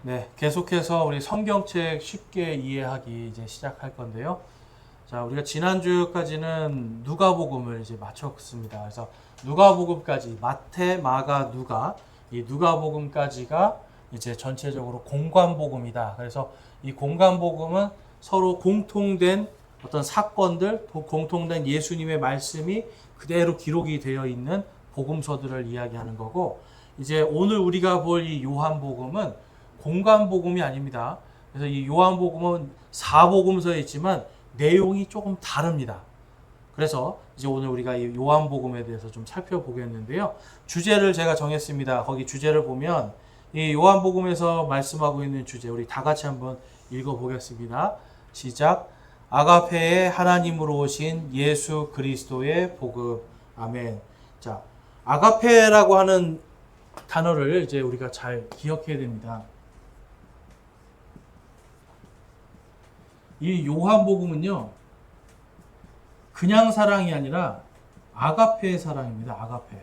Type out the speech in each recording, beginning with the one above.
네, 계속해서 우리 성경책 쉽게 이해하기 이제 시작할 건데요. 자, 우리가 지난주까지는 누가복음을 이제 마쳤습니다. 그래서 누가복음까지 마태, 마가, 누가 이 누가복음까지가 이제 전체적으로 공관복음이다. 그래서 이 공관복음은 서로 공통된 어떤 사건들, 공통된 예수님의 말씀이 그대로 기록이 되어 있는 복음서들을 이야기하는 거고, 이제 오늘 우리가 볼 이 요한복음은 공관복음이 아닙니다. 그래서 이 요한복음은 사복음서에 있지만 내용이 조금 다릅니다. 그래서 이제 오늘 우리가 이 요한복음에 대해서 좀 살펴보겠는데요. 주제를 제가 정했습니다. 거기 주제를 보면 이 요한복음에서 말씀하고 있는 주제, 우리 다 같이 한번 읽어보겠습니다. 시작. 아가페의 하나님으로 오신 예수 그리스도의 복음. 아멘. 자, 아가페라고 하는 단어를 이제 우리가 잘 기억해야 됩니다. 이 요한복음은요, 그냥 사랑이 아니라 아가페의 사랑입니다. 아가페.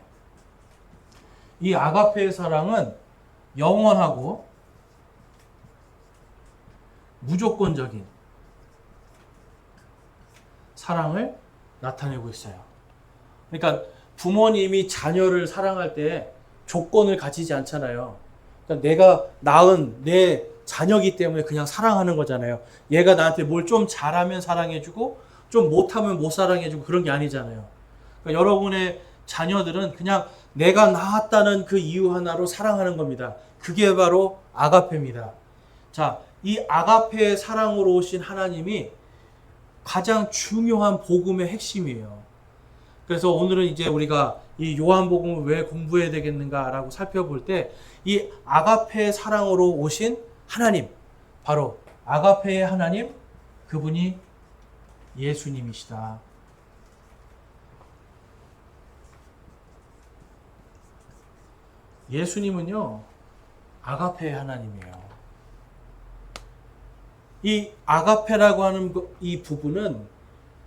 이 아가페의 사랑은 영원하고 무조건적인 사랑을 나타내고 있어요. 그러니까 부모님이 자녀를 사랑할 때 조건을 가지지 않잖아요. 그러니까 내가 낳은 내 자녀기 때문에 그냥 사랑하는 거잖아요. 얘가 나한테 뭘 좀 잘하면 사랑해주고 좀 못하면 못 사랑해주고 그런 게 아니잖아요. 그러니까 여러분의 자녀들은 그냥 내가 낳았다는 그 이유 하나로 사랑하는 겁니다. 그게 바로 아가페입니다. 자, 이 아가페의 사랑으로 오신 하나님이 가장 중요한 복음의 핵심이에요. 그래서 오늘은 이제 우리가 이 요한복음을 왜 공부해야 되겠는가라고 살펴볼 때 이 아가페의 사랑으로 오신 하나님, 바로 아가페의 하나님, 그분이 예수님이시다. 예수님은요, 아가페의 하나님이에요. 이 아가페라고 하는 이 부분은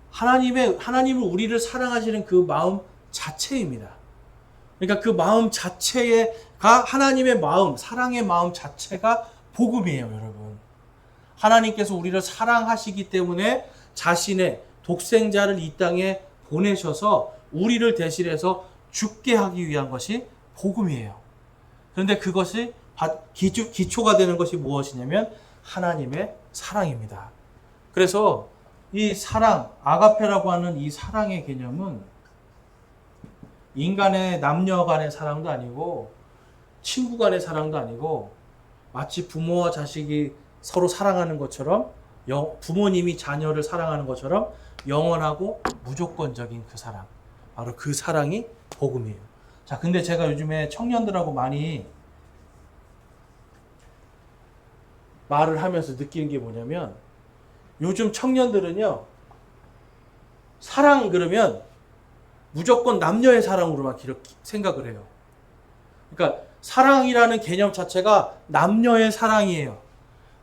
하나님은 우리를 사랑하시는 그 마음 자체입니다. 그러니까 그 마음 자체가 하나님의 마음, 사랑의 마음 자체가 복음이에요, 여러분. 하나님께서 우리를 사랑하시기 때문에 자신의 독생자를 이 땅에 보내셔서 우리를 대신해서 죽게 하기 위한 것이 복음이에요. 그런데 그것이 기초가 되는 것이 무엇이냐면 하나님의 사랑입니다. 그래서 이 사랑, 아가페라고 하는 이 사랑의 개념은 인간의 남녀 간의 사랑도 아니고 친구 간의 사랑도 아니고 마치 부모와 자식이 서로 사랑하는 것처럼 부모님이 자녀를 사랑하는 것처럼 영원하고 무조건적인 그 사랑, 바로 그 사랑이 복음이에요. 자, 근데 제가 요즘에 청년들하고 많이 말을 하면서 느끼는 게 뭐냐면 요즘 청년들은요, 사랑 그러면 무조건 남녀의 사랑으로만 생각을 해요. 그러니까 사랑이라는 개념 자체가 남녀의 사랑이에요.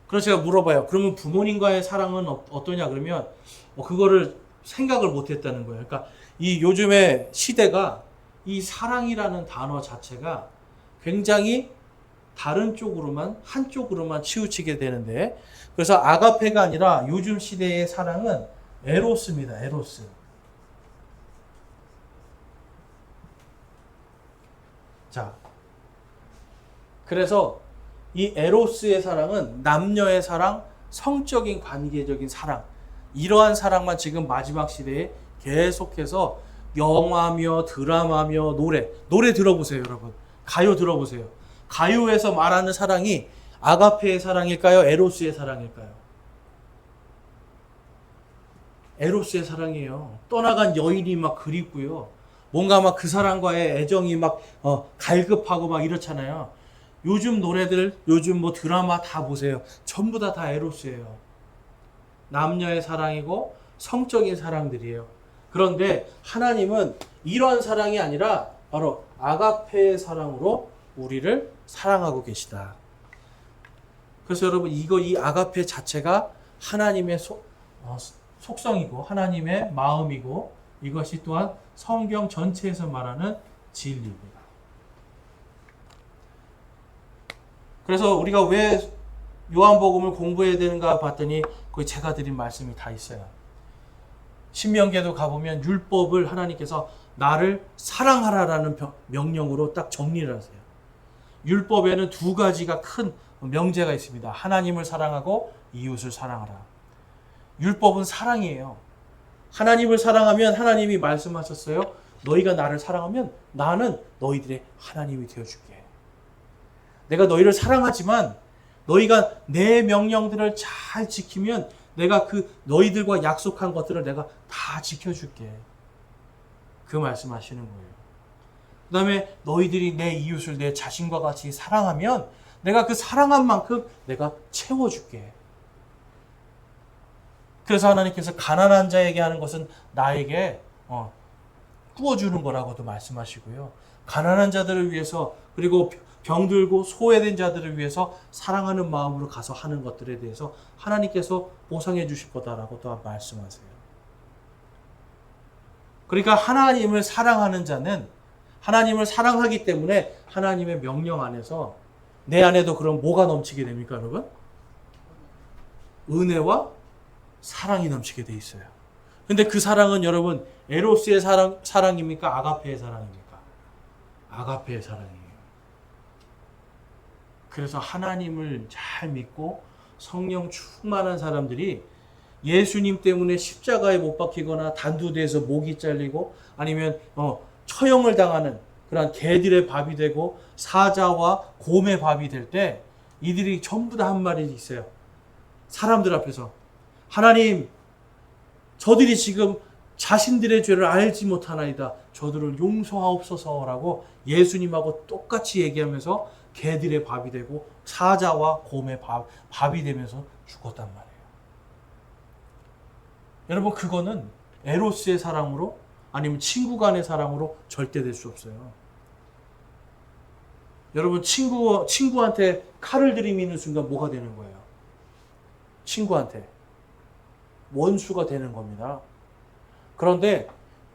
그래서 제가 물어봐요. 그러면 부모님과의 사랑은 어떠냐? 그러면 그거를 생각을 못 했다는 거예요. 그러니까 이 요즘의 시대가 이 사랑이라는 단어 자체가 굉장히 다른 쪽으로만, 한쪽으로만 치우치게 되는데, 그래서 아가페가 아니라 요즘 시대의 사랑은 에로스입니다. 에로스. 자, 그래서 이 에로스의 사랑은 남녀의 사랑, 성적인 관계적인 사랑, 이러한 사랑만 지금 마지막 시대에 계속해서 영화며 드라마며 노래 들어보세요, 여러분. 가요 들어보세요. 가요에서 말하는 사랑이 아가페의 사랑일까요? 에로스의 사랑일까요? 에로스의 사랑이에요. 떠나간 여인이 막 그립고요. 뭔가 막 그 사람과의 애정이 막 갈급하고 막 이렇잖아요. 요즘 노래들, 요즘 뭐 드라마 다 보세요. 전부 다 에로스예요. 남녀의 사랑이고 성적인 사랑들이에요. 그런데 하나님은 이러한 사랑이 아니라 바로 아가페의 사랑으로 우리를 사랑하고 계시다. 그래서 여러분, 이 아가페 자체가 하나님의 속성이고 하나님의 마음이고 이것이 또한 성경 전체에서 말하는 진리입니다. 그래서 우리가 왜 요한복음을 공부해야 되는가 봤더니 거기 제가 드린 말씀이 다 있어요. 신명기에도 가보면 율법을 하나님께서 나를 사랑하라라는 명령으로 딱 정리를 하세요. 율법에는 두 가지가 큰 명제가 있습니다. 하나님을 사랑하고 이웃을 사랑하라. 율법은 사랑이에요. 하나님을 사랑하면 하나님이 말씀하셨어요. 너희가 나를 사랑하면 나는 너희들의 하나님이 되어줄게. 내가 너희를 사랑하지만 너희가 내 명령들을 잘 지키면 내가 그 너희들과 약속한 것들을 내가 다 지켜줄게. 그 말씀하시는 거예요. 그 다음에 너희들이 내 이웃을 내 자신과 같이 사랑하면 내가 그 사랑한 만큼 내가 채워줄게. 그래서 하나님께서 가난한 자에게 하는 것은 나에게 꾸어주는 거라고도 말씀하시고요. 가난한 자들을 위해서 그리고 병들고 소외된 자들을 위해서 사랑하는 마음으로 가서 하는 것들에 대해서 하나님께서 보상해 주실 거다라고 또 말씀하세요. 그러니까 하나님을 사랑하는 자는 하나님을 사랑하기 때문에 하나님의 명령 안에서 내 안에도 그럼 뭐가 넘치게 됩니까, 여러분? 은혜와 사랑이 넘치게 돼 있어요. 근데 그 사랑은 여러분 에로스의 사랑입니까? 아가페의 사랑입니까? 아가페의 사랑이에요. 그래서 하나님을 잘 믿고 성령 충만한 사람들이 예수님 때문에 십자가에 못 박히거나 단두대에서 목이 잘리고 아니면 처형을 당하는 그런 개들의 밥이 되고 사자와 곰의 밥이 될 때 이들이 전부 다 한 말이 있어요. 사람들 앞에서 하나님, 저들이 지금 자신들의 죄를 알지 못하나이다. 저들을 용서하옵소서라고 예수님하고 똑같이 얘기하면서 개들의 밥이 되고 사자와 곰의 밥이 되면서 죽었단 말이에요. 여러분, 그거는 에로스의 사랑으로 아니면 친구 간의 사랑으로 절대 될 수 없어요. 여러분, 친구한테 칼을 들이미는 순간 뭐가 되는 거예요? 친구한테 원수가 되는 겁니다. 그런데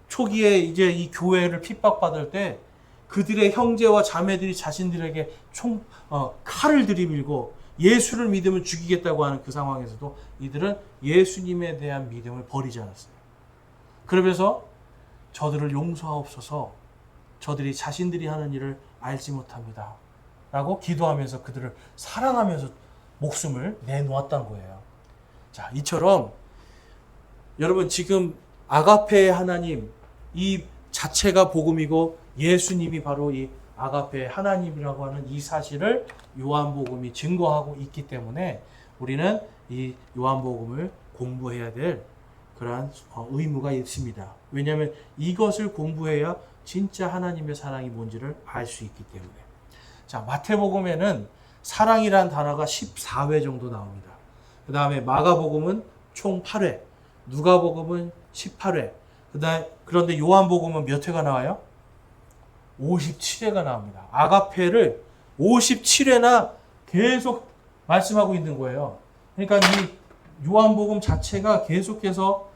초기에 이제 이 교회를 핍박받을 때 그들의 형제와 자매들이 자신들에게 칼을 들이밀고 예수를 믿으면 죽이겠다고 하는 그 상황에서도 이들은 예수님에 대한 믿음을 버리지 않았어요. 그러면서 저들을 용서하옵소서, 저들이 자신들이 하는 일을 알지 못합니다 라고 기도하면서 그들을 사랑하면서 목숨을 내놓았다는 거예요. 자, 이처럼 여러분 지금 아가페의 하나님 이 자체가 복음이고 예수님이 바로 이 아가페의 하나님이라고 하는 이 사실을 요한복음이 증거하고 있기 때문에 우리는 이 요한복음을 공부해야 될 그러한 의무가 있습니다. 왜냐하면 이것을 공부해야 진짜 하나님의 사랑이 뭔지를 알 수 있기 때문에. 자, 마태복음에는 사랑이란 단어가 14회 정도 나옵니다. 그 다음에 마가복음은 총 8회, 누가복음은 18회, 그런데 요한복음은 몇 회가 나와요? 57회가 나옵니다. 아가페를 57회나 계속 말씀하고 있는 거예요. 그러니까 이 요한복음 자체가 계속해서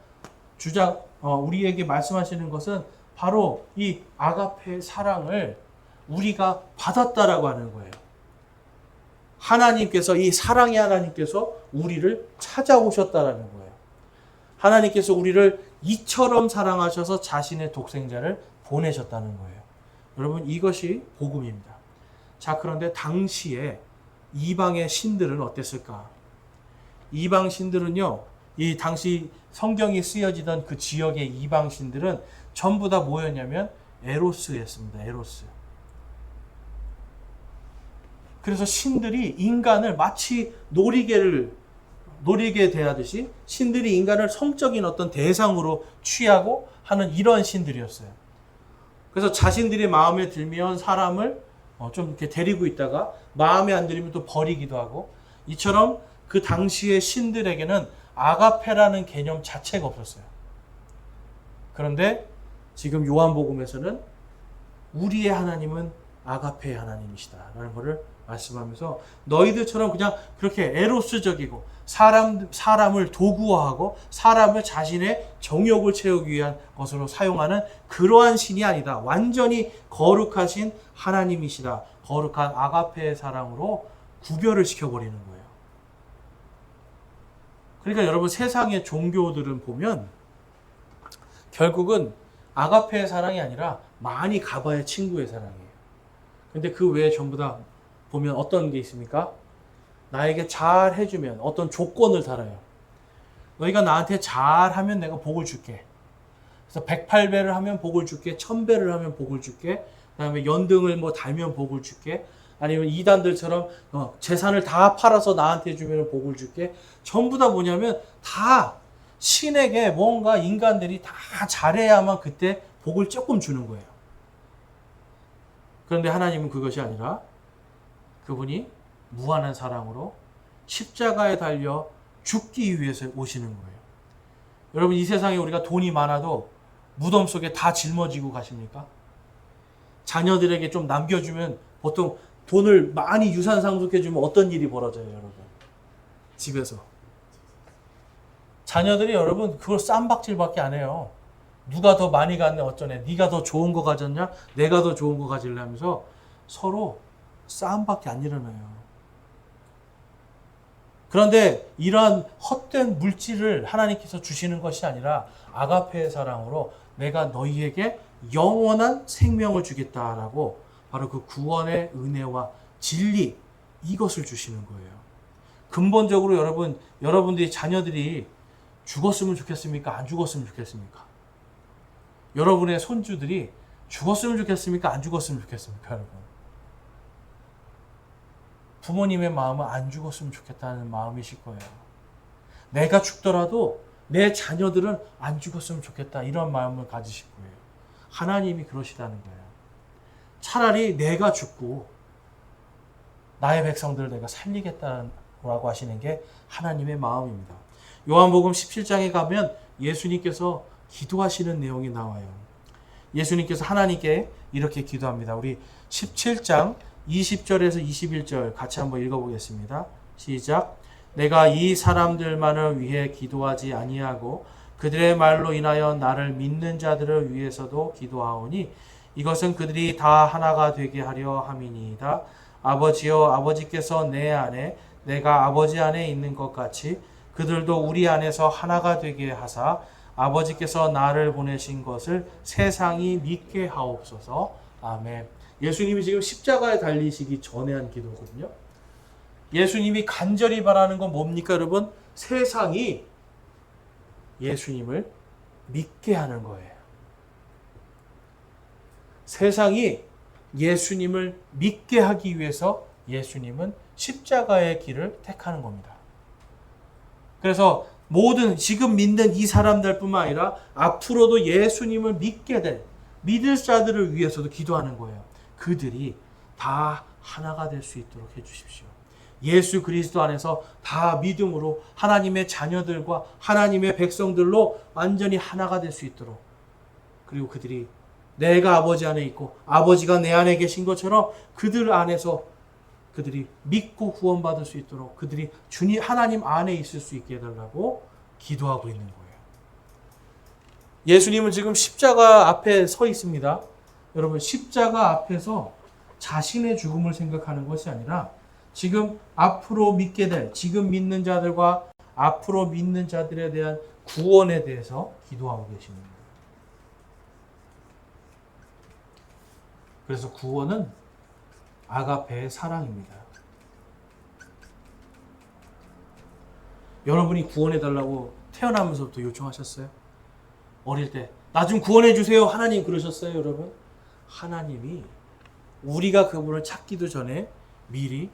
우리에게 말씀하시는 것은 바로 이 아가페의 사랑을 우리가 받았다라고 하는 거예요. 하나님께서 이 사랑의 하나님께서 우리를 찾아오셨다라는 거예요. 하나님께서 우리를 이처럼 사랑하셔서 자신의 독생자를 보내셨다는 거예요. 여러분 이것이 복음입니다. 자, 그런데 당시에 이방의 신들은 어땠을까? 이방 신들은요, 이 당시 성경이 쓰여지던 그 지역의 이방 신들은 전부 다 뭐였냐면 에로스였습니다. 에로스. 그래서 신들이 인간을 마치 노리게 대하듯이 신들이 인간을 성적인 어떤 대상으로 취하고 하는 이런 신들이었어요. 그래서 자신들의 마음에 들면 사람을 좀 이렇게 데리고 있다가 마음에 안 들면 또 버리기도 하고, 이처럼 그 당시의 신들에게는 아가페라는 개념 자체가 없었어요. 그런데 지금 요한복음에서는 우리의 하나님은 아가페의 하나님이시다라는 것을 말씀하면서 너희들처럼 그냥 그렇게 에로스적이고 사람을 도구화하고 사람을 자신의 정욕을 채우기 위한 것으로 사용하는 그러한 신이 아니다. 완전히 거룩하신 하나님이시다. 거룩한 아가페의 사랑으로 구별을 시켜버리는 거예요. 그러니까 여러분 세상의 종교들은 보면 결국은 아가페의 사랑이 아니라 많이 가봐야 친구의 사랑이에요. 근데 그 외에 전부 다 보면 어떤 게 있습니까? 나에게 잘 해주면 어떤 조건을 달아요. 너희가 나한테 잘하면 내가 복을 줄게. 그래서 108배를 하면 복을 줄게. 1000배를 하면 복을 줄게. 그다음에 연등을 뭐 달면 복을 줄게. 아니면 이단들처럼 재산을 다 팔아서 나한테 주면 복을 줄게. 전부 다 뭐냐면 다 신에게 뭔가 인간들이 다 잘해야만 그때 복을 조금 주는 거예요. 그런데 하나님은 그것이 아니라 그분이 무한한 사랑으로 십자가에 달려 죽기 위해서 오시는 거예요. 여러분 이 세상에 우리가 돈이 많아도 무덤 속에 다 짊어지고 가십니까? 자녀들에게 좀 남겨주면 보통 돈을 많이 유산 상속해주면 어떤 일이 벌어져요, 여러분? 집에서. 자녀들이 여러분 그걸 쌈박질밖에 안 해요. 누가 더 많이 갔네 어쩌네. 네가 더 좋은 거 가졌냐? 내가 더 좋은 거 가질래 하면서 서로 싸움밖에 안 일어나요. 그런데 이러한 헛된 물질을 하나님께서 주시는 것이 아니라 아가페의 사랑으로 내가 너희에게 영원한 생명을 주겠다라고 바로 그 구원의 은혜와 진리 이것을 주시는 거예요. 근본적으로 여러분들이 자녀들이 죽었으면 좋겠습니까? 안 죽었으면 좋겠습니까? 여러분의 손주들이 죽었으면 좋겠습니까? 안 죽었으면 좋겠습니까? 여러분. 부모님의 마음은 안 죽었으면 좋겠다는 마음이실 거예요. 내가 죽더라도 내 자녀들은 안 죽었으면 좋겠다 이런 마음을 가지실 거예요. 하나님이 그러시다는 거예요. 차라리 내가 죽고 나의 백성들을 내가 살리겠다라고 하시는 게 하나님의 마음입니다. 요한복음 17장에 가면 예수님께서 기도하시는 내용이 나와요. 예수님께서 하나님께 이렇게 기도합니다. 우리 17장 20절에서 21절 같이 한번 읽어보겠습니다. 시작. 내가 이 사람들만을 위해 기도하지 아니하고 그들의 말로 인하여 나를 믿는 자들을 위해서도 기도하오니 이것은 그들이 다 하나가 되게 하려 함이니이다. 아버지여 아버지께서 내 안에 내가 아버지 안에 있는 것 같이 그들도 우리 안에서 하나가 되게 하사 아버지께서 나를 보내신 것을 세상이 믿게 하옵소서. 아멘. 예수님이 지금 십자가에 달리시기 전에 한 기도거든요. 예수님이 간절히 바라는 건 뭡니까, 여러분? 세상이 예수님을 믿게 하는 거예요. 세상이 예수님을 믿게 하기 위해서 예수님은 십자가의 길을 택하는 겁니다. 그래서 모든 지금 믿는 이 사람들뿐만 아니라 앞으로도 예수님을 믿게 될 믿을 자들을 위해서도 기도하는 거예요. 그들이 다 하나가 될 수 있도록 해주십시오. 예수 그리스도 안에서 다 믿음으로 하나님의 자녀들과 하나님의 백성들로 완전히 하나가 될 수 있도록, 그리고 그들이 내가 아버지 안에 있고 아버지가 내 안에 계신 것처럼 그들 안에서 그들이 믿고 구원받을 수 있도록 그들이 주님 하나님 안에 있을 수 있게 해달라고 기도하고 있는 거예요. 예수님은 지금 십자가 앞에 서 있습니다. 여러분 십자가 앞에서 자신의 죽음을 생각하는 것이 아니라 지금 앞으로 믿게 될 지금 믿는 자들과 앞으로 믿는 자들에 대한 구원에 대해서 기도하고 계십니다. 그래서 구원은 아가페의 사랑입니다. 여러분이 구원해달라고 태어나면서부터 요청하셨어요? 어릴 때 나 좀 구원해주세요 하나님 그러셨어요 여러분? 하나님이 우리가 그분을 찾기도 전에 미리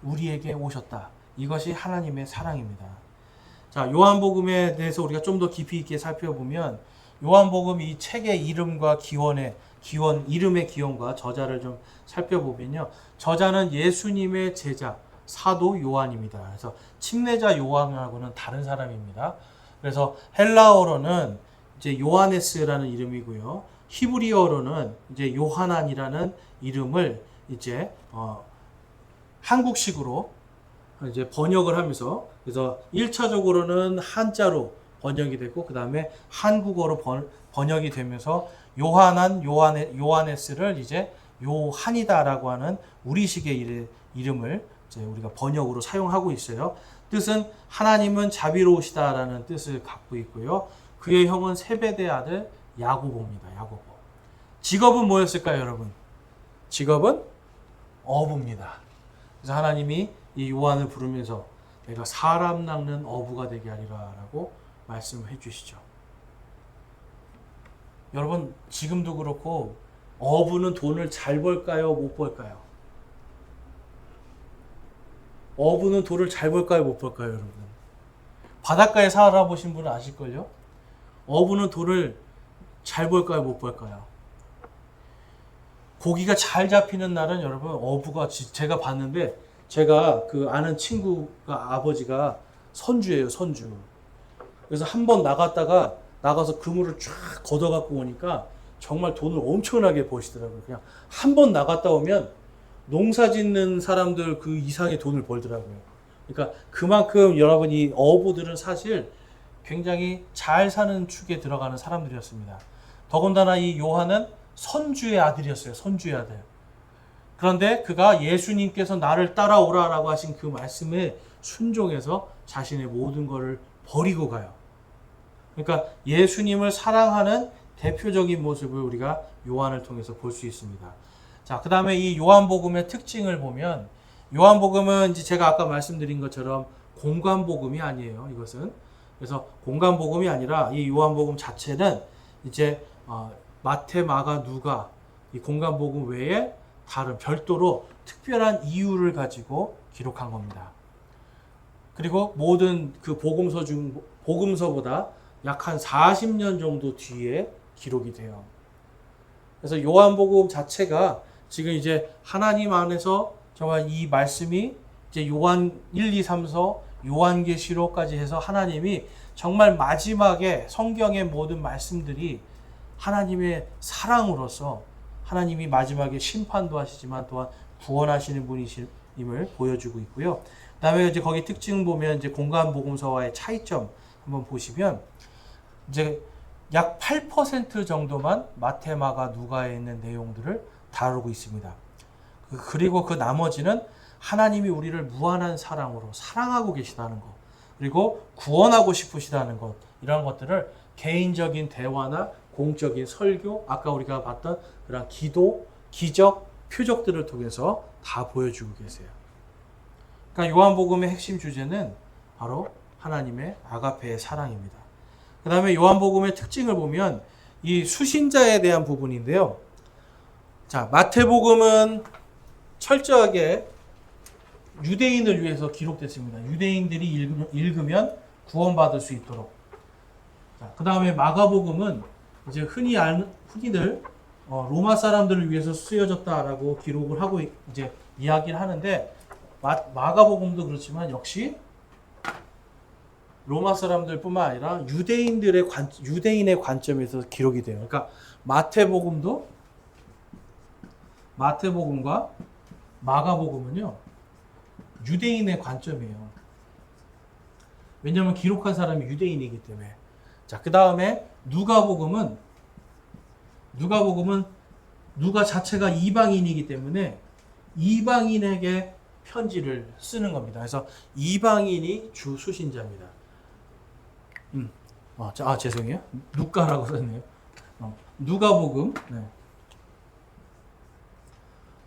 우리에게 오셨다. 이것이 하나님의 사랑입니다. 자, 요한복음에 대해서 우리가 좀 더 깊이 있게 살펴보면 요한복음 이 책의 이름과 이름의 기원과 저자를 좀 살펴보면요. 저자는 예수님의 제자 사도 요한입니다. 그래서 침례자 요한하고는 다른 사람입니다. 그래서 헬라어로는 이제 요하네스라는 이름이고요. 히브리어로는 이제 요하난이라는 이름을 이제 한국식으로 이제 번역을 하면서, 그래서 1차적으로는 한자로 번역이 되고 그 다음에 한국어로 번역이 되면서 요하네스를 이제 요한이다라고 하는 우리식의 이름을 이제 우리가 번역으로 사용하고 있어요. 뜻은 하나님은 자비로우시다라는 뜻을 갖고 있고요. 그의 형은 세베대 아들 야고보입니다. 야고보. 직업은 뭐였을까요, 여러분? 직업은 어부입니다. 그래서 하나님이 이 요한을 부르면서 내가 사람 낚는 어부가 되게 하리라라고 말씀을 해주시죠. 여러분 지금도 그렇고 어부는 돈을 잘 벌까요? 못 벌까요? 어부는 돈을 잘 벌까요? 못 벌까요? 여러분 바닷가에 살아보신 분은 아실걸요? 어부는 돈을 잘 벌까요? 못 벌까요? 고기가 잘 잡히는 날은 여러분 어부가 제가 봤는데 제가 그 아는 친구가 아버지가 선주예요. 선주. 그래서 한 번 나가서 그물을 쫙 걷어갖고 오니까 정말 돈을 엄청나게 버시더라고요. 그냥 한 번 나갔다 오면 농사 짓는 사람들 그 이상의 돈을 벌더라고요. 그러니까 그만큼 여러분 이 어부들은 사실 굉장히 잘 사는 축에 들어가는 사람들이었습니다. 더군다나 이 요한은 선주의 아들이었어요. 선주의 아들. 그런데 그가 예수님께서 나를 따라오라라고 하신 그 말씀에 순종해서 자신의 모든 것을 버리고 가요. 그러니까 예수님을 사랑하는 대표적인 모습을 우리가 요한을 통해서 볼 수 있습니다. 자, 그 다음에 이 요한복음의 특징을 보면 요한복음은 이제 제가 아까 말씀드린 것처럼 공관복음이 아니에요. 이것은. 그래서 공관복음이 아니라 이 요한복음 자체는 이제 마태, 마가, 누가 이 공관복음 외에 다른 별도로 특별한 이유를 가지고 기록한 겁니다. 그리고 모든 그 복음서보다 약 한 40년 정도 뒤에 기록이 돼요. 그래서 요한복음 자체가 지금 이제 하나님 안에서 정말 이 말씀이 이제 요한 1, 2, 3서 요한계시록까지 해서 하나님이 정말 마지막에 성경의 모든 말씀들이 하나님의 사랑으로서 하나님이 마지막에 심판도 하시지만 또한 구원하시는 분이심을 보여주고 있고요. 그다음에 이제 거기 특징 보면 이제 공관복음서와의 차이점 한번 보시면 이제 약 8% 정도만 마태, 마가, 누가에 있는 내용들을 다루고 있습니다. 그리고 그 나머지는 하나님이 우리를 무한한 사랑으로 사랑하고 계시다는 것, 그리고 구원하고 싶으시다는 것, 이런 것들을 개인적인 대화나 공적인 설교, 아까 우리가 봤던 그런 기도, 기적, 표적들을 통해서 다 보여주고 계세요. 그러니까 요한복음의 핵심 주제는 바로 하나님의 아가페의 사랑입니다. 그 다음에 요한복음의 특징을 보면 이 수신자에 대한 부분인데요. 자, 마태복음은 철저하게 유대인을 위해서 기록됐습니다. 유대인들이 읽으면 구원받을 수 있도록. 그 다음에 마가복음은 이제 흔히들 로마 사람들을 위해서 쓰여졌다라고 기록을 하고 이제 이야기를 하는데 마가복음도 그렇지만 역시 로마 사람들뿐만 아니라 유대인의 관점에서 기록이 돼요. 그러니까 마태복음과 마가복음은요 유대인의 관점이에요. 왜냐하면 기록한 사람이 유대인이기 때문에. 자, 그 다음에 누가복음은 누가 자체가 이방인이기 때문에 이방인에게 편지를 쓰는 겁니다. 그래서 이방인이 주 수신자입니다. 죄송해요. 누가라고 썼네요. 누가복음. 네.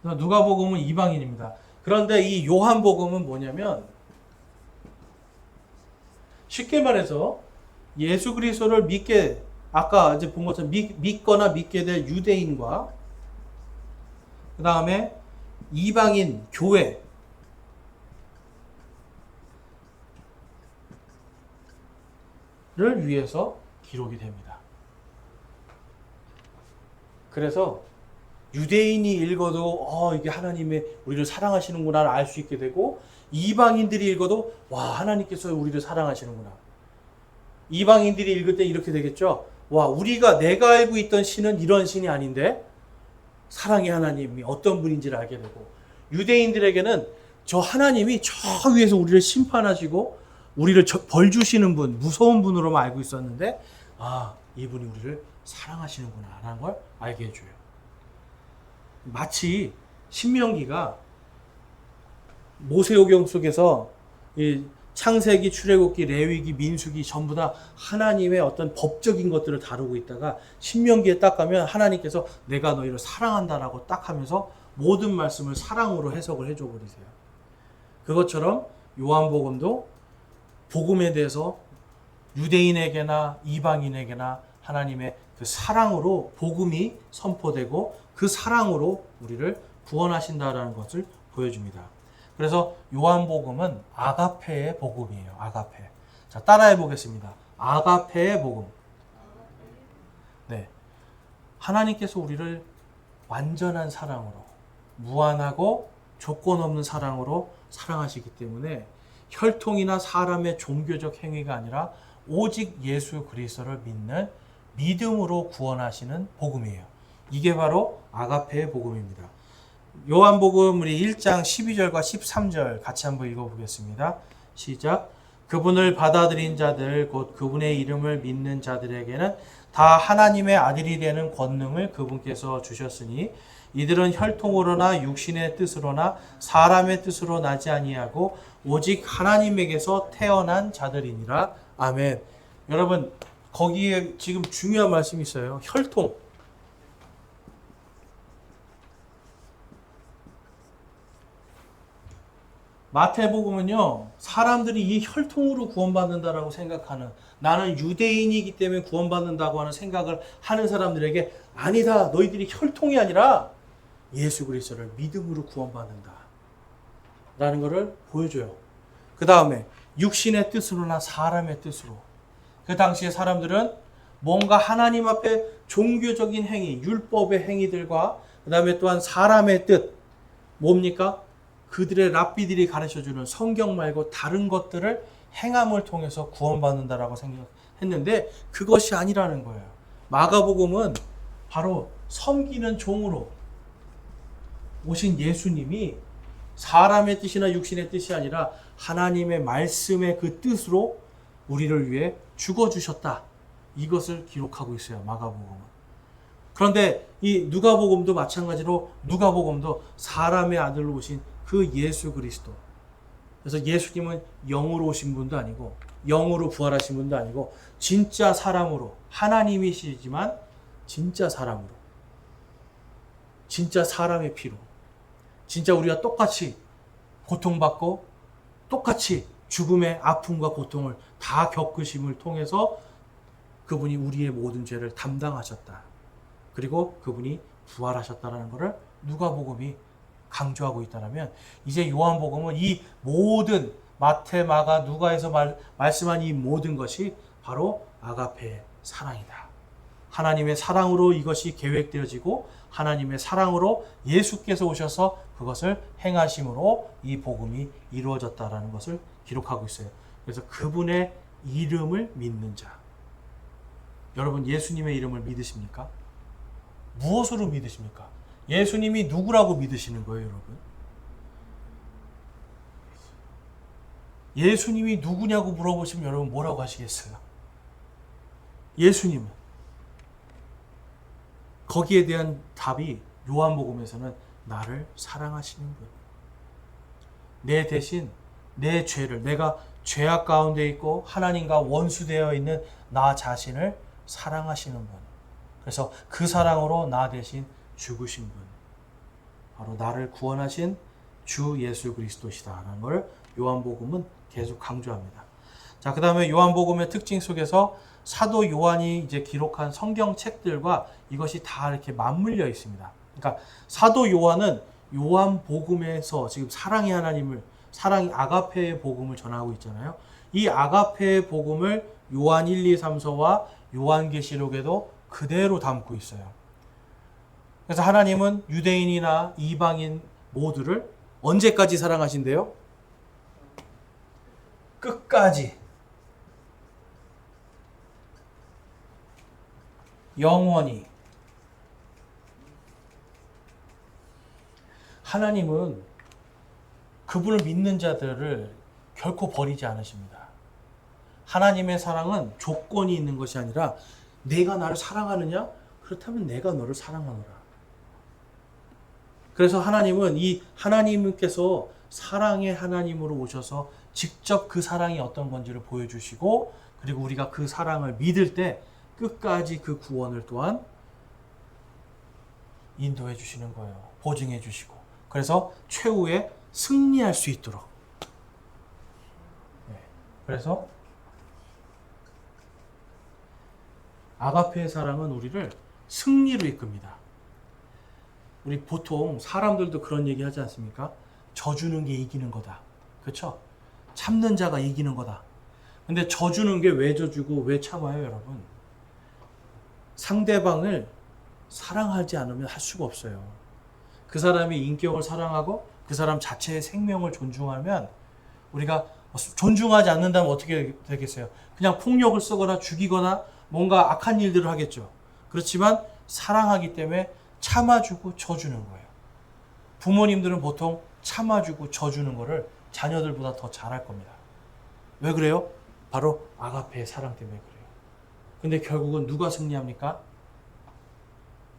누가복음은 이방인입니다. 그런데 이 요한복음은 뭐냐면 쉽게 말해서 예수 그리스도를 아까 이제 본 것처럼 믿거나 믿게 될 유대인과 그 다음에 이방인 교회를 위해서 기록이 됩니다. 그래서 유대인이 읽어도 이게 하나님의 우리를 사랑하시는구나를 알 수 있게 되고, 이방인들이 읽어도 와, 하나님께서 우리를 사랑하시는구나. 이방인들이 읽을 때 이렇게 되겠죠. 와, 내가 알고 있던 신은 이런 신이 아닌데 사랑의 하나님이 어떤 분인지를 알게 되고, 유대인들에게는 저 하나님이 저 위에서 우리를 심판하시고 우리를 벌 주시는 분, 무서운 분으로만 알고 있었는데 이분이 우리를 사랑하시는구나 라는 걸 알게 해줘요. 마치 신명기가 모세오경 속에서 창세기, 출애굽기, 레위기, 민수기 전부 다 하나님의 어떤 법적인 것들을 다루고 있다가 신명기에 딱 가면 하나님께서 내가 너희를 사랑한다라고 딱 하면서 모든 말씀을 사랑으로 해석을 해줘 버리세요. 그것처럼 요한복음도 복음에 대해서 유대인에게나 이방인에게나 하나님의 그 사랑으로 복음이 선포되고 그 사랑으로 우리를 구원하신다라는 것을 보여줍니다. 그래서 요한복음은 아가페의 복음이에요. 아가페. 자, 따라해 보겠습니다. 아가페의 복음. 네. 하나님께서 우리를 완전한 사랑으로, 무한하고 조건 없는 사랑으로 사랑하시기 때문에 혈통이나 사람의 종교적 행위가 아니라 오직 예수 그리스도를 믿는 믿음으로 구원하시는 복음이에요. 이게 바로 아가페의 복음입니다. 요한복음 우리 1장 12절과 13절 같이 한번 읽어보겠습니다. 시작. 그분을 받아들인 자들 곧 그분의 이름을 믿는 자들에게는 다 하나님의 아들이 되는 권능을 그분께서 주셨으니 이들은 혈통으로나 육신의 뜻으로나 사람의 뜻으로 나지 아니하고 오직 하나님에게서 태어난 자들이니라. 아멘. 여러분 거기에 지금 중요한 말씀이 있어요. 혈통. 마태복음은요, 사람들이 이 혈통으로 구원받는다라고 생각하는, 나는 유대인이기 때문에 구원받는다고 하는 생각을 하는 사람들에게 아니다. 너희들이 혈통이 아니라 예수 그리스도를 믿음으로 구원받는다. 라는 것을 보여줘요. 그 다음에 육신의 뜻으로나 사람의 뜻으로. 그 당시에 사람들은 뭔가 하나님 앞에 종교적인 행위, 율법의 행위들과 그 다음에 또한 사람의 뜻, 뭡니까? 그들의 랍비들이 가르쳐주는 성경 말고 다른 것들을 행함을 통해서 구원받는다라고 생각했는데 그것이 아니라는 거예요. 마가복음은 바로 섬기는 종으로 오신 예수님이 사람의 뜻이나 육신의 뜻이 아니라 하나님의 말씀의 그 뜻으로 우리를 위해 죽어주셨다. 이것을 기록하고 있어요. 마가복음은. 그런데 이 누가복음도 마찬가지로 누가복음도 사람의 아들로 오신 그 예수 그리스도. 그래서 예수님은 영으로 오신 분도 아니고 영으로 부활하신 분도 아니고 진짜 사람으로 하나님이시지만 진짜 사람으로 진짜 사람의 피로 진짜 우리가 똑같이 고통받고 똑같이 죽음의 아픔과 고통을 다 겪으심을 통해서 그분이 우리의 모든 죄를 담당하셨다. 그리고 그분이 부활하셨다는 것을 누가복음이 강조하고 있다면 이제 요한복음은 이 모든 마태, 마가, 누가에서 말씀한 이 모든 것이 바로 아가페의 사랑이다. 하나님의 사랑으로 이것이 계획되어지고 하나님의 사랑으로 예수께서 오셔서 그것을 행하심으로 이 복음이 이루어졌다라는 것을 기록하고 있어요. 그래서 그분의 이름을 믿는 자. 여러분 예수님의 이름을 믿으십니까? 무엇으로 믿으십니까? 예수님이 누구라고 믿으시는 거예요, 여러분? 예수님이 누구냐고 물어보시면 여러분 뭐라고 하시겠어요? 예수님은. 거기에 대한 답이 요한복음에서는 나를 사랑하시는 분. 내 대신 내 죄를, 내가 죄악 가운데 있고 하나님과 원수되어 있는 나 자신을 사랑하시는 분. 그래서 그 사랑으로 나 대신 죽으신 분. 바로 나를 구원하신 주 예수 그리스도시다라는 걸 요한복음은 계속 강조합니다. 자, 그 다음에 요한복음의 특징 속에서 사도 요한이 이제 기록한 성경책들과 이것이 다 이렇게 맞물려 있습니다. 그러니까 사도 요한은 요한복음에서 지금 사랑의 하나님을, 사랑이 아가페의 복음을 전하고 있잖아요. 이 아가페의 복음을 요한 1, 2, 3서와 요한계시록에도 그대로 담고 있어요. 그래서 하나님은 유대인이나 이방인 모두를 언제까지 사랑하신대요? 끝까지. 영원히. 하나님은 그분을 믿는 자들을 결코 버리지 않으십니다. 하나님의 사랑은 조건이 있는 것이 아니라 내가 나를 사랑하느냐? 그렇다면 내가 너를 사랑하노라. 그래서 하나님은 이 하나님께서 사랑의 하나님으로 오셔서 직접 그 사랑이 어떤 건지를 보여주시고, 그리고 우리가 그 사랑을 믿을 때 끝까지 그 구원을 또한 인도해 주시는 거예요. 보증해 주시고. 그래서 최후에 승리할 수 있도록. 그래서 아가페의 사랑은 우리를 승리로 이끕니다. 우리 보통 사람들도 그런 얘기 하지 않습니까? 져주는 게 이기는 거다. 그렇죠? 참는 자가 이기는 거다. 근데 져주는 게 왜 져주고 왜 참아요, 여러분? 상대방을 사랑하지 않으면 할 수가 없어요. 그 사람의 인격을 사랑하고 그 사람 자체의 생명을 존중하면, 우리가 존중하지 않는다면 어떻게 되겠어요? 그냥 폭력을 쓰거나 죽이거나 뭔가 악한 일들을 하겠죠. 그렇지만 사랑하기 때문에 참아주고 져주는 거예요. 부모님들은 보통 참아주고 져주는 거를 자녀들보다 더 잘할 겁니다. 왜 그래요? 바로 아가페의 사랑 때문에 그래요. 근데 결국은 누가 승리합니까?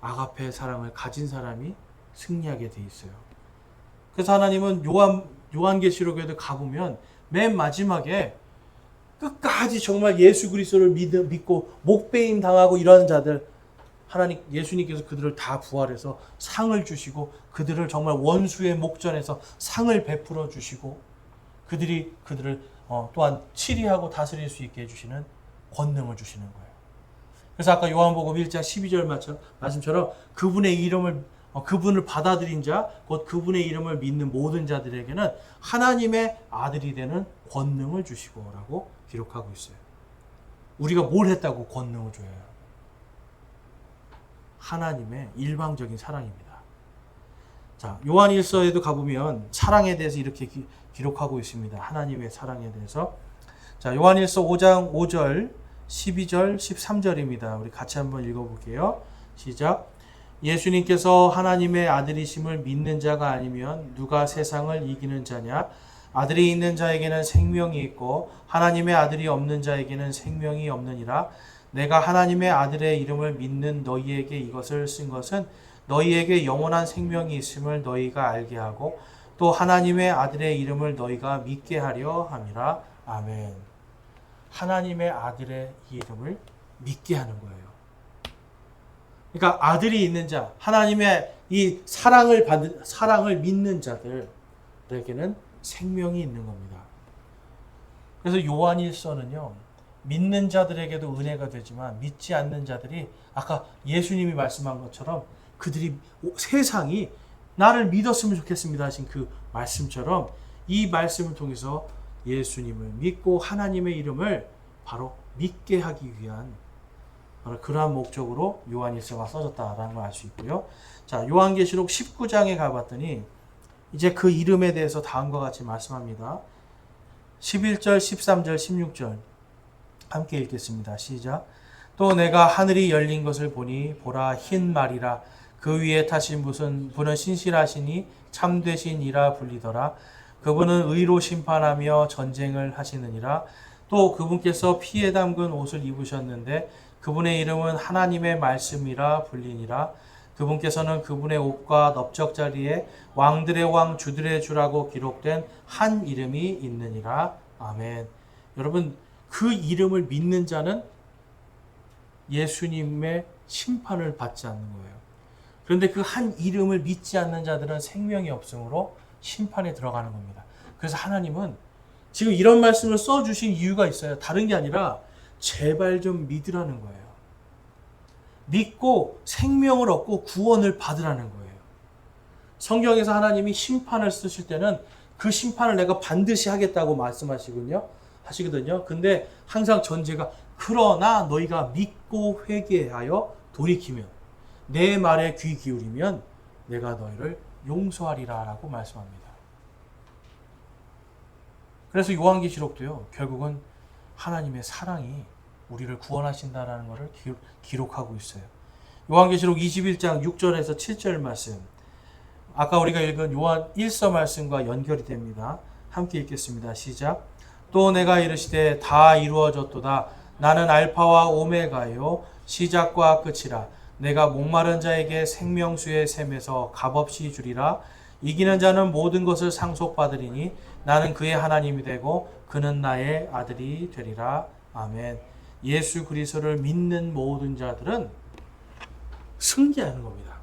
아가페의 사랑을 가진 사람이 승리하게 돼 있어요. 그래서 하나님은 요한계시록에도 가보면 맨 마지막에 끝까지 정말 예수 그리스도를 믿고 목배임 당하고 이러는 자들, 예수님께서 그들을 다 부활해서 상을 주시고 그들을 정말 원수의 목전에서 상을 베풀어 주시고 그들을 또한 치리하고 다스릴 수 있게 해주시는 권능을 주시는 거예요. 그래서 아까 요한복음 1장 12절 말씀처럼 그분을 받아들인 자, 곧 그분의 이름을 믿는 모든 자들에게는 하나님의 아들이 되는 권능을 주시고라고 기록하고 있어요. 우리가 뭘 했다고 권능을 줘요? 하나님의 일방적인 사랑입니다. 자, 요한일서에도 가보면 사랑에 대해서 이렇게 기록하고 있습니다. 하나님의 사랑에 대해서. 자, 요한일서 5장 5절, 12절, 13절입니다. 우리 같이 한번 읽어볼게요. 시작. 예수님께서 하나님의 아들이심을 믿는 자가 아니면 누가 세상을 이기는 자냐? 아들이 있는 자에게는 생명이 있고 하나님의 아들이 없는 자에게는 생명이 없느니라. 내가 하나님의 아들의 이름을 믿는 너희에게 이것을 쓴 것은 너희에게 영원한 생명이 있음을 너희가 알게 하고 또 하나님의 아들의 이름을 너희가 믿게 하려 함이라. 아멘. 하나님의 아들의 이름을 믿게 하는 거예요. 그러니까 아들이 있는 자, 하나님의 이 사랑을 믿는 자들에게는 생명이 있는 겁니다. 그래서 요한일서는요, 믿는 자들에게도 은혜가 되지만 믿지 않는 자들이 아까 예수님이 말씀한 것처럼 그들이 세상이 나를 믿었으면 좋겠습니다 하신 그 말씀처럼 이 말씀을 통해서 예수님을 믿고 하나님의 이름을 바로 믿게 하기 위한 바로 그러한 목적으로 요한일서가 써졌다라는 걸 알 수 있고요. 자, 요한계시록 19장에 가봤더니 이제 그 이름에 대해서 다음과 같이 말씀합니다. 11절, 13절, 16절 함께 읽겠습니다. 시작. 또 내가 하늘이 열린 것을 보니 보라 흰 말이라. 그 위에 타신 분은 신실하시니 참되신 이라 불리더라. 그분은 의로 심판하며 전쟁을 하시느니라. 또 그분께서 피에 담근 옷을 입으셨는데 그분의 이름은 하나님의 말씀이라 불리니라. 그분께서는 그분의 옷과 넓적자리에 왕들의 왕 주들의 주라고 기록된 한 이름이 있느니라. 아멘. 여러분, 그 이름을 믿는 자는 예수님의 심판을 받지 않는 거예요. 그런데 그 한 이름을 믿지 않는 자들은 생명이 없으므로 심판에 들어가는 겁니다. 그래서 하나님은 지금 이런 말씀을 써주신 이유가 있어요. 다른 게 아니라 제발 좀 믿으라는 거예요. 믿고 생명을 얻고 구원을 받으라는 거예요. 성경에서 하나님이 심판을 쓰실 때는 그 심판을 내가 반드시 하겠다고 하시거든요. 근데 항상 전제가 그러나 너희가 믿고 회개하여 돌이키면 내 말에 귀 기울이면 내가 너희를 용서하리라 라고 말씀합니다. 그래서 요한계시록도요, 결국은 하나님의 사랑이 우리를 구원하신다라는 것을 기록하고 있어요. 요한계시록 21장 6절에서 7절 말씀, 아까 우리가 읽은 요한 1서 말씀과 연결이 됩니다. 함께 읽겠습니다. 시작. 또 내가 이르시되 다 이루어졌도다. 나는 알파와 오메가요 시작과 끝이라. 내가 목마른 자에게 생명수의 샘에서 값없이 주리라. 이기는 자는 모든 것을 상속받으리니 나는 그의 하나님이 되고 그는 나의 아들이 되리라. 아멘. 예수 그리스도를 믿는 모든 자들은 승리하는 겁니다.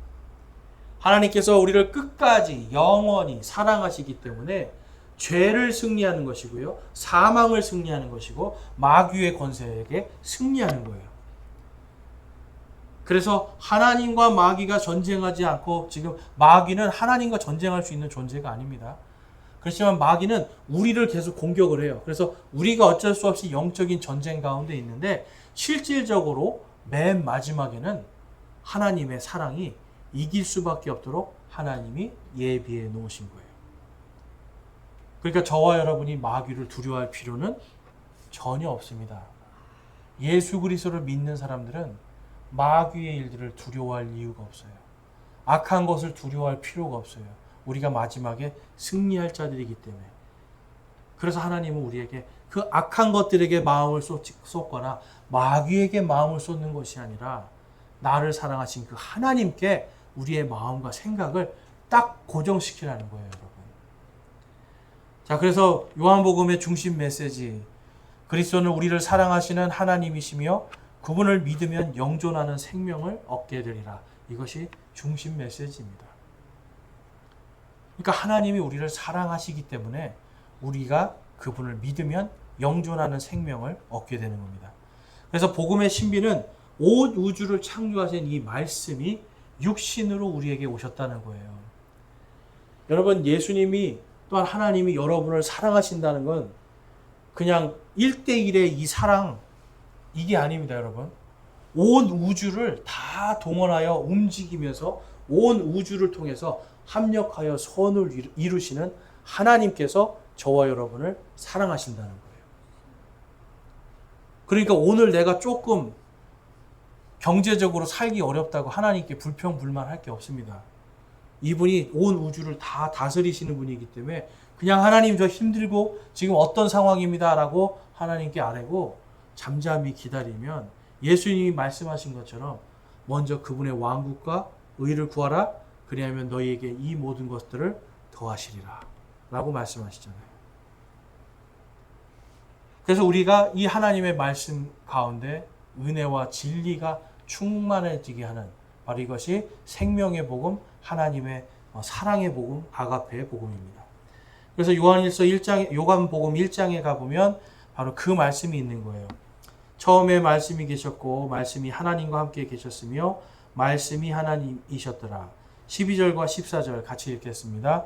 하나님께서 우리를 끝까지 영원히 사랑하시기 때문에 죄를 승리하는 것이고요. 사망을 승리하는 것이고 마귀의 권세에게 승리하는 거예요. 그래서 하나님과 마귀가 전쟁하지 않고, 지금 마귀는 하나님과 전쟁할 수 있는 존재가 아닙니다. 그렇지만 마귀는 우리를 계속 공격을 해요. 그래서 우리가 어쩔 수 없이 영적인 전쟁 가운데 있는데, 실질적으로 맨 마지막에는 하나님의 사랑이 이길 수밖에 없도록 하나님이 예비해 놓으신 거예요. 그러니까 저와 여러분이 마귀를 두려워할 필요는 전혀 없습니다. 예수 그리스도를 믿는 사람들은 마귀의 일들을 두려워할 이유가 없어요. 악한 것을 두려워할 필요가 없어요. 우리가 마지막에 승리할 자들이기 때문에. 그래서 하나님은 우리에게 그 악한 것들에게 마음을 쏟거나 마귀에게 마음을 쏟는 것이 아니라 나를 사랑하신 그 하나님께 우리의 마음과 생각을 딱 고정시키라는 거예요, 여러분. 자, 그래서 요한복음의 중심 메시지, 그리스도는 우리를 사랑하시는 하나님이시며 그분을 믿으면 영존하는 생명을 얻게 되리라. 이것이 중심 메시지입니다. 그러니까 하나님이 우리를 사랑하시기 때문에 우리가 그분을 믿으면 영존하는 생명을 얻게 되는 겁니다. 그래서 복음의 신비는 온 우주를 창조하신 이 말씀이 육신으로 우리에게 오셨다는 거예요. 여러분, 예수님이 또한 하나님이 여러분을 사랑하신다는 건 그냥 1대1의 이 사랑, 이게 아닙니다, 여러분. 온 우주를 다 동원하여 움직이면서 온 우주를 통해서 합력하여 선을 이루시는 하나님께서 저와 여러분을 사랑하신다는 거예요. 그러니까 오늘 내가 조금 경제적으로 살기 어렵다고 하나님께 불평불만할 게 없습니다. 이분이 온 우주를 다 다스리시는 분이기 때문에 그냥 하나님 저 힘들고 지금 어떤 상황입니다 라고 하나님께 아뢰고 잠잠히 기다리면 예수님이 말씀하신 것처럼 먼저 그분의 왕국과 의를 구하라, 그리하면 너희에게 이 모든 것들을 더하시리라 라고 말씀하시잖아요. 그래서 우리가 이 하나님의 말씀 가운데 은혜와 진리가 충만해지게 하는, 바로 이것이 생명의 복음, 하나님의 사랑의 복음, 아가페의 복음입니다. 그래서 요한복음 1장에 가보면 바로 그 말씀이 있는 거예요. 처음에 말씀이 계셨고 말씀이 하나님과 함께 계셨으며 말씀이 하나님이셨더라. 12절과 14절 같이 읽겠습니다.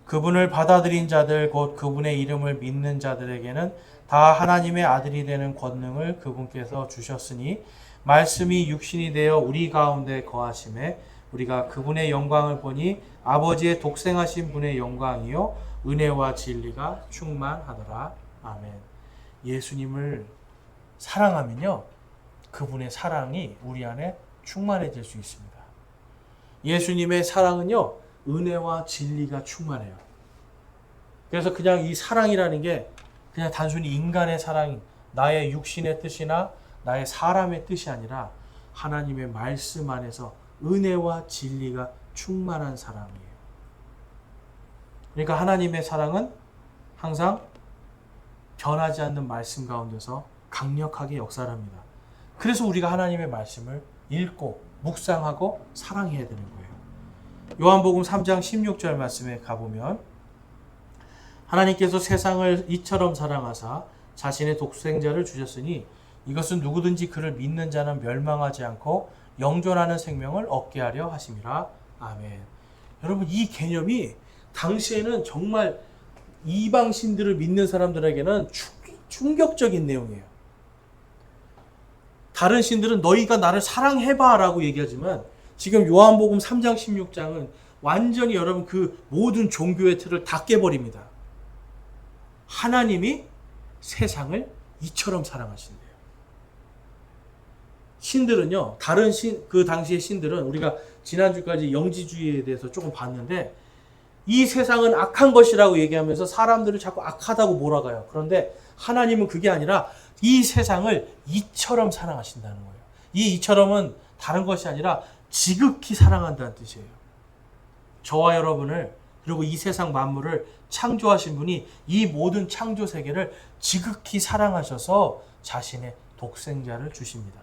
그분을 받아들인 자들 곧 그분의 이름을 믿는 자들에게는 다 하나님의 아들이 되는 권능을 그분께서 주셨으니 말씀이 육신이 되어 우리 가운데 거하심에 우리가 그분의 영광을 보니 아버지의 독생하신 분의 영광이요 은혜와 진리가 충만하더라. 아멘. 예수님을 사랑하면요 그분의 사랑이 우리 안에 충만해질 수 있습니다. 예수님의 사랑은요 은혜와 진리가 충만해요. 그래서 그냥 이 사랑이라는 게 그냥 단순히 인간의 사랑, 나의 육신의 뜻이나 나의 사람의 뜻이 아니라 하나님의 말씀 안에서 은혜와 진리가 충만한 사랑이에요. 그러니까 하나님의 사랑은 항상 변하지 않는 말씀 가운데서 강력하게 역사를 합니다. 그래서 우리가 하나님의 말씀을 읽고 묵상하고 사랑해야 되는 거예요. 요한복음 3장 16절 말씀에 가보면 하나님께서 세상을 이처럼 사랑하사 자신의 독생자를 주셨으니 이것은 누구든지 그를 믿는 자는 멸망하지 않고 영존하는 생명을 얻게 하려 하심이라. 아멘. 여러분, 이 개념이 당시에는 정말 이방신들을 믿는 사람들에게는 충격적인 내용이에요. 다른 신들은 너희가 나를 사랑해봐 라고 얘기하지만 지금 요한복음 3장 16장은 완전히 여러분 그 모든 종교의 틀을 다 깨버립니다. 하나님이 세상을 이처럼 사랑하신대요. 신들은요, 다른 그 당시의 신들은 우리가 지난주까지 영지주의에 대해서 조금 봤는데 이 세상은 악한 것이라고 얘기하면서 사람들을 자꾸 악하다고 몰아가요. 그런데 하나님은 그게 아니라 이 세상을 이처럼 사랑하신다는 거예요. 이 이처럼은 다른 것이 아니라 지극히 사랑한다는 뜻이에요. 저와 여러분을 그리고 이 세상 만물을 창조하신 분이 이 모든 창조 세계를 지극히 사랑하셔서 자신의 독생자를 주십니다.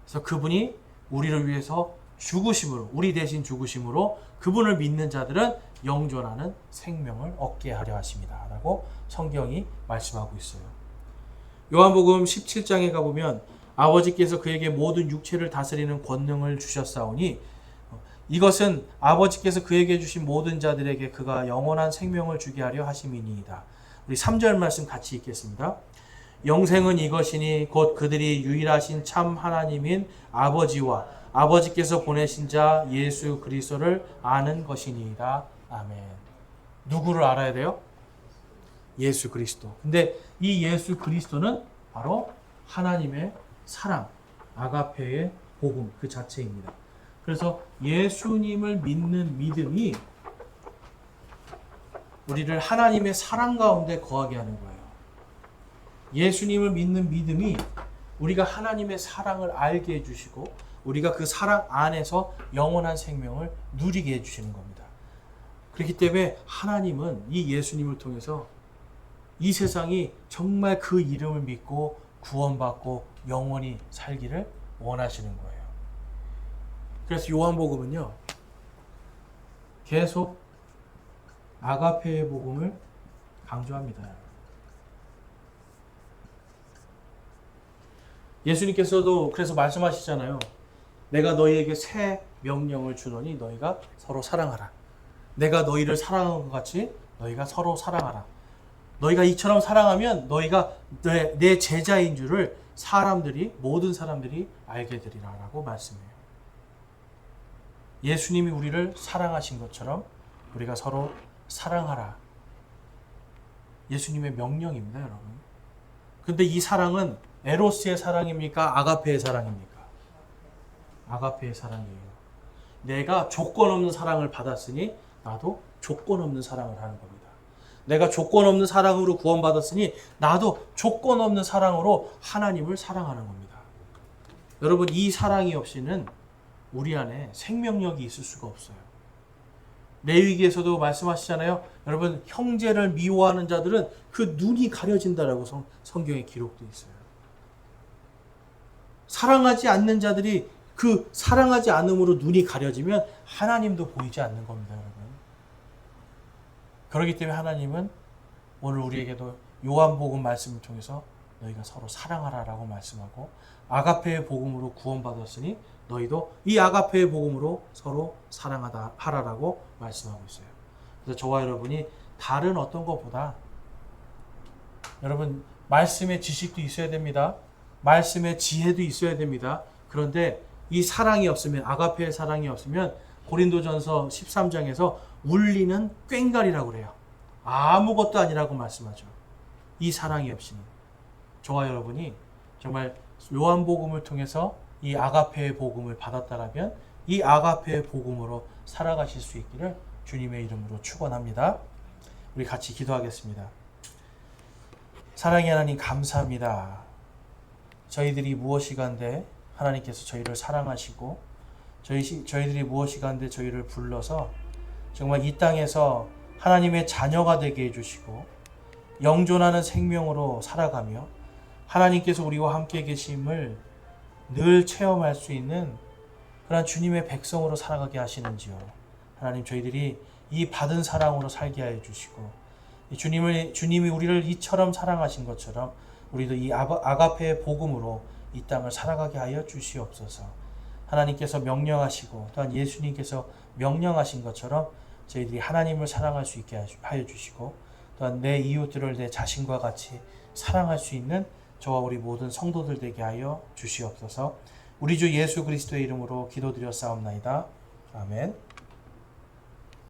그래서 그분이 우리를 위해서 죽으심으로, 우리 대신 죽으심으로 그분을 믿는 자들은 영존하는 생명을 얻게 하려 하십니다. 라고 성경이 말씀하고 있어요. 요한복음 17장에 가보면 아버지께서 그에게 모든 육체를 다스리는 권능을 주셨사오니 이것은 아버지께서 그에게 주신 모든 자들에게 그가 영원한 생명을 주게 하려 하심이니이다. 우리 3절 말씀 같이 읽겠습니다. 영생은 이것이니 곧 그들이 유일하신 참 하나님인 아버지와 아버지께서 보내신 자 예수 그리스도를 아는 것이니이다. 아멘. 누구를 알아야 돼요? 예수 그리스도. 근데 이 예수 그리스도는 바로 하나님의 사랑, 아가페의 복음 그 자체입니다. 그래서 예수님을 믿는 믿음이 우리를 하나님의 사랑 가운데 거하게 하는 거예요. 예수님을 믿는 믿음이 우리가 하나님의 사랑을 알게 해주시고 우리가 그 사랑 안에서 영원한 생명을 누리게 해주시는 겁니다. 그렇기 때문에 하나님은 이 예수님을 통해서 이 세상이 정말 그 이름을 믿고 구원받고 영원히 살기를 원하시는 거예요. 그래서 요한복음은요, 계속 아가페의 복음을 강조합니다. 예수님께서도 그래서 말씀하시잖아요. 내가 너희에게 새 명령을 주노니 너희가 서로 사랑하라. 내가 너희를 사랑한 것 같이 너희가 서로 사랑하라. 너희가 이처럼 사랑하면 너희가 내 제자인 줄을 모든 사람들이 알게 되리라 라고 말씀해요. 예수님이 우리를 사랑하신 것처럼 우리가 서로 사랑하라. 예수님의 명령입니다, 여러분. 근데 이 사랑은 에로스의 사랑입니까? 아가페의 사랑입니까? 아가페의 사랑이에요. 내가 조건 없는 사랑을 받았으니 나도 조건 없는 사랑을 하는 겁니다. 내가 조건 없는 사랑으로 구원받았으니 나도 조건 없는 사랑으로 하나님을 사랑하는 겁니다. 여러분, 이 사랑이 없이는 우리 안에 생명력이 있을 수가 없어요. 레위기에서도 말씀하시잖아요. 여러분, 형제를 미워하는 자들은 그 눈이 가려진다라고 성경에 기록되어 있어요. 사랑하지 않는 자들이 그 사랑하지 않음으로 눈이 가려지면 하나님도 보이지 않는 겁니다, 여러분. 그렇기 때문에 하나님은 오늘 우리에게도 요한복음 말씀을 통해서 너희가 서로 사랑하라라고 말씀하고 아가페의 복음으로 구원받았으니 너희도 이 아가페의 복음으로 서로 사랑하라라고 말씀하고 있어요. 그래서 저와 여러분이 다른 어떤 것보다 여러분 말씀의 지식도 있어야 됩니다. 말씀의 지혜도 있어야 됩니다. 그런데 이 사랑이 없으면, 아가페의 사랑이 없으면 고린도전서 13장에서 울리는 꽹과리라고 그래요. 아무것도 아니라고 말씀하죠. 이 사랑이 없이는. 저와 여러분이 정말 요한복음을 통해서 이 아가페의 복음을 받았다라면 이 아가페의 복음으로 살아가실 수 있기를 주님의 이름으로 축원합니다. 우리 같이 기도하겠습니다. 사랑의 하나님, 감사합니다. 저희들이 무엇이간데 하나님께서 저희를 사랑하시고 저희들이 무엇이간데 저희를 불러서 정말 이 땅에서 하나님의 자녀가 되게 해주시고 영존하는 생명으로 살아가며 하나님께서 우리와 함께 계심을 늘 체험할 수 있는 그런 주님의 백성으로 살아가게 하시는지요. 하나님, 저희들이 이 받은 사랑으로 살게 하여 주시고 주님이 우리를 이처럼 사랑하신 것처럼 우리도 이 아가페의 복음으로 이 땅을 살아가게 하여 주시옵소서. 하나님께서 명령하시고 또한 예수님께서 명령하신 것처럼 저희들이 하나님을 사랑할 수 있게 하여 주시고 또한 내 이웃들을 내 자신과 같이 사랑할 수 있는 저와 우리 모든 성도들 되게 하여 주시옵소서. 우리 주 예수 그리스도의 이름으로 기도드렸사옵나이다. 아멘.